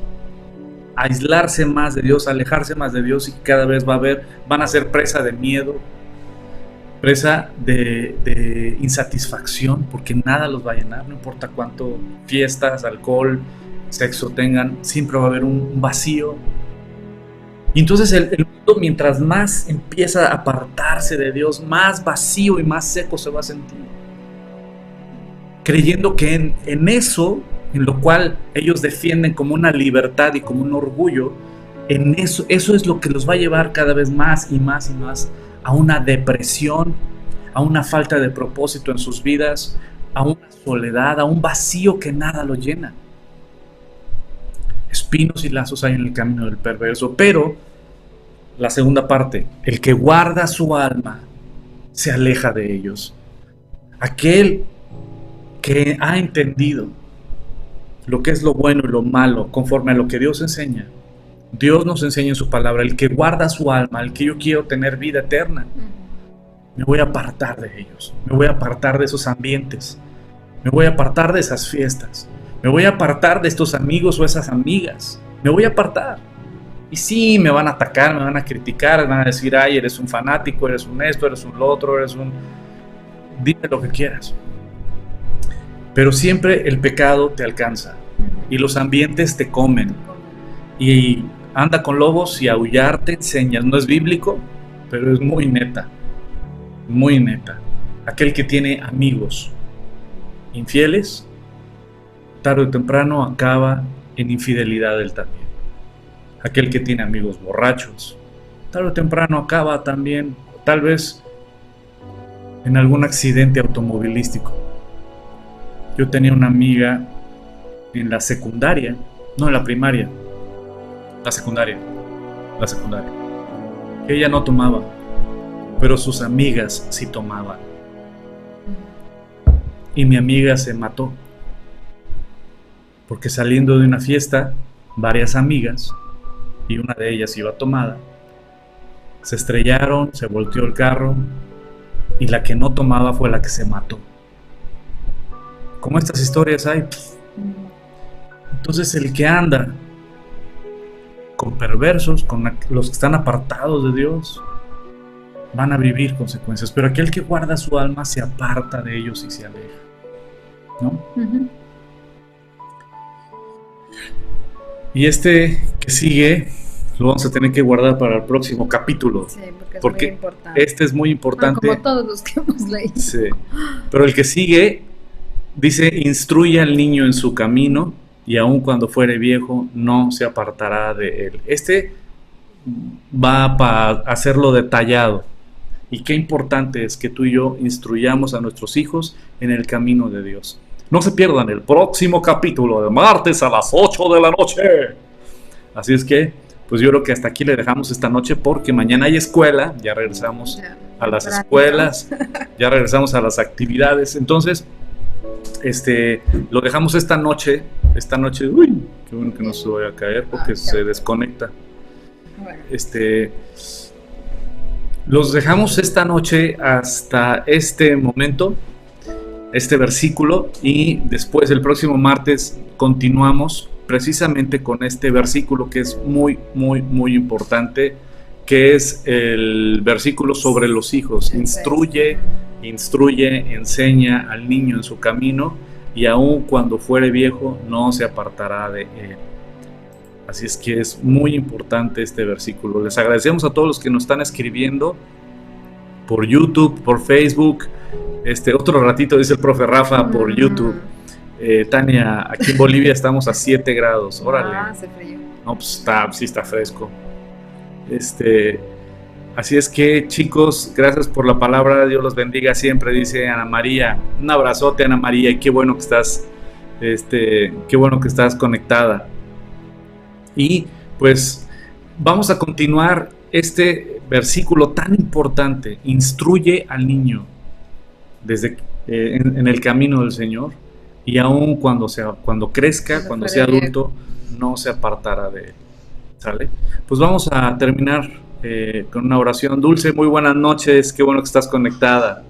Speaker 1: aislarse más de Dios, alejarse más de Dios, y cada vez van a ser presa de miedo, presa de insatisfacción, porque nada los va a llenar, no importa cuánto fiestas, alcohol, sexo tengan, siempre va a haber un vacío. Y entonces el mundo, mientras más empieza a apartarse de Dios, más vacío y más seco se va a sentir, creyendo que en eso, en lo cual ellos defienden como una libertad y como un orgullo, en eso es lo que los va a llevar cada vez más y más y más a una depresión, a una falta de propósito en sus vidas, a una soledad, a un vacío que nada lo llena. Espinos y lazos hay en el camino del perverso, pero la segunda parte, el que guarda su alma se aleja de ellos. Aquel que ha entendido lo que es lo bueno y lo malo conforme a lo que Dios enseña. Dios nos enseña en su palabra, el que guarda su alma, el que yo quiero tener vida eterna. Me voy a apartar de ellos, me voy a apartar de esos ambientes, me voy a apartar de esas fiestas, me voy a apartar de estos amigos o esas amigas, me voy a apartar. Y sí, me van a atacar, me van a criticar, me van a decir, ay, eres un fanático, eres un esto, eres un lo otro, eres un... Dime lo que quieras. Pero siempre el pecado te alcanza y los ambientes te comen. Y anda con lobos y aullar te enseñas. No es bíblico, pero es muy neta. Muy neta. Aquel que tiene amigos infieles, tarde o temprano acaba en infidelidad él también. Aquel que tiene amigos borrachos, tarde o temprano acaba también, tal vez, en algún accidente automovilístico. Yo tenía una amiga en la secundaria, no en la primaria, la secundaria, que ella no tomaba, pero sus amigas sí tomaban. Y mi amiga se mató, porque saliendo de una fiesta, varias amigas, y una de ellas iba tomada, se estrellaron, se volteó el carro, y la que no tomaba fue la que se mató. Como estas historias hay. Entonces el que anda con perversos, con los que están apartados de Dios, van a vivir consecuencias. Pero aquel que guarda su alma se aparta de ellos y se aleja, ¿no? Y este que sigue lo vamos a tener que guardar para el próximo capítulo.
Speaker 2: Sí, porque es
Speaker 1: porque
Speaker 2: muy importante.
Speaker 1: este es muy importante.
Speaker 2: Como todos los que hemos leído.
Speaker 1: Sí. Pero el que sigue dice, instruye al niño en su camino y aun cuando fuere viejo no se apartará de él. Este va para hacerlo detallado. Y qué importante es que tú y yo instruyamos a nuestros hijos en el camino de Dios. No se pierdan el próximo capítulo de martes a las 8 de la noche. Así es que, pues yo creo que hasta aquí le dejamos esta noche porque mañana hay escuela, ya regresamos a las escuelas, ya regresamos a las actividades. Entonces, lo dejamos esta noche, uy, qué bueno que no se vaya a caer porque se desconecta. Los dejamos esta noche hasta este momento, este versículo, y después el próximo martes continuamos precisamente con este versículo que es muy, muy, muy importante, que es el versículo sobre los hijos. Instruye, enseña al niño en su camino y aun cuando fuere viejo no se apartará de él. Así es que es muy importante este versículo. Les agradecemos a todos los que nos están escribiendo por YouTube, por Facebook. Otro ratito, dice el profe Rafa, por YouTube. Tania, aquí en Bolivia estamos a 7 grados. Órale.
Speaker 2: Hace frío.
Speaker 1: No, pues sí está fresco. Así es que, chicos, gracias por la palabra. Dios los bendiga siempre, dice Ana María. Un abrazote, Ana María, y qué bueno que estás, qué bueno que estás conectada. Y pues vamos a continuar este versículo tan importante. Instruye al niño desde en el camino del Señor, y aun cuando crezca, cuando sea adulto, no se apartará de él. ¿Sale? Pues vamos a terminar con una oración. Dulce, muy buenas noches, qué bueno que estás conectada.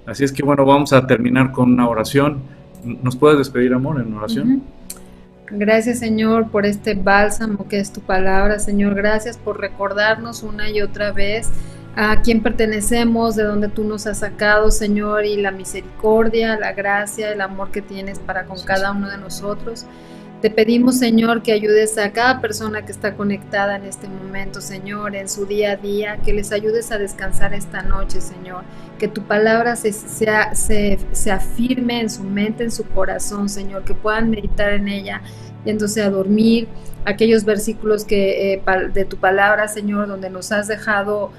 Speaker 1: Así es que bueno, vamos a terminar con una oración. ¿Nos puedes despedir, amor, en oración?
Speaker 2: Gracias, Señor, por este bálsamo que es tu palabra, Señor. Gracias por recordarnos una y otra vez a quién pertenecemos, de dónde tú nos has sacado, Señor, y la misericordia, la gracia, el amor que tienes para con cada uno de nosotros. Te pedimos, Señor, que ayudes a cada persona que está conectada en este momento, Señor, en su día a día, que les ayudes a descansar esta noche, Señor, que tu palabra se afirme en su mente, en su corazón, Señor, que puedan meditar en ella, yéndose a dormir, aquellos versículos que de tu palabra, Señor, donde nos has dejado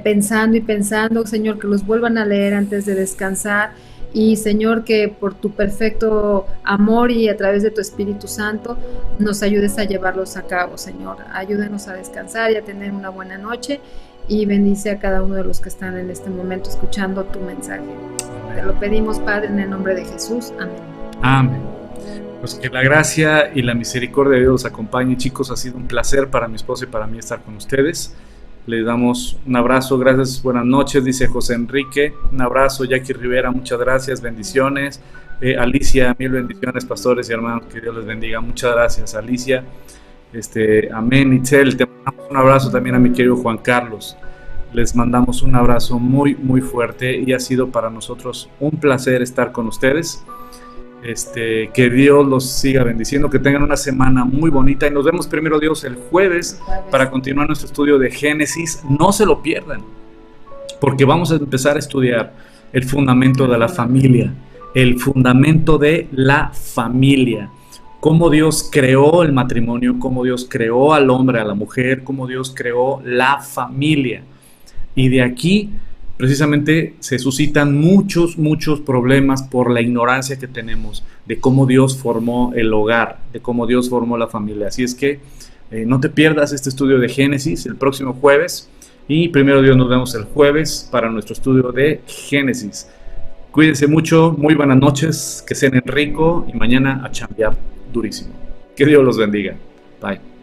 Speaker 2: pensando y pensando, Señor, que los vuelvan a leer antes de descansar. Y Señor, que por tu perfecto amor y a través de tu Espíritu Santo nos ayudes a llevarlos a cabo, Señor. Ayúdenos a descansar y a tener una buena noche, y bendice a cada uno de los que están en este momento escuchando tu mensaje. Te lo pedimos, Padre, en el nombre de Jesús. Amén.
Speaker 1: Amén. Pues que la gracia y la misericordia de Dios los acompañe, chicos. Ha sido un placer para mi esposa y para mí estar con ustedes. Les damos un abrazo, gracias, buenas noches, dice José Enrique. Un abrazo, Jackie Rivera, muchas gracias, bendiciones. Alicia, mil bendiciones, pastores y hermanos, que Dios les bendiga. Muchas gracias, Alicia. Amén, Itzel, te mandamos un abrazo también a mi querido Juan Carlos. Les mandamos un abrazo muy, muy fuerte, y ha sido para nosotros un placer estar con ustedes. Que Dios los siga bendiciendo, que tengan una semana muy bonita, y nos vemos primero Dios el jueves para continuar nuestro estudio de Génesis. No se lo pierdan, porque vamos a empezar a estudiar el fundamento de la familia, el fundamento de la familia, cómo Dios creó el matrimonio, cómo Dios creó al hombre, a la mujer, cómo Dios creó la familia. Y de aquí precisamente se suscitan muchos problemas por la ignorancia que tenemos de cómo Dios formó el hogar, de cómo Dios formó la familia. Así es que no te pierdas este estudio de Génesis el próximo jueves, y primero Dios nos vemos el jueves para nuestro estudio de Génesis. Cuídense mucho, muy buenas noches, que cenen rico y mañana a chambear durísimo. Que Dios los bendiga. Bye.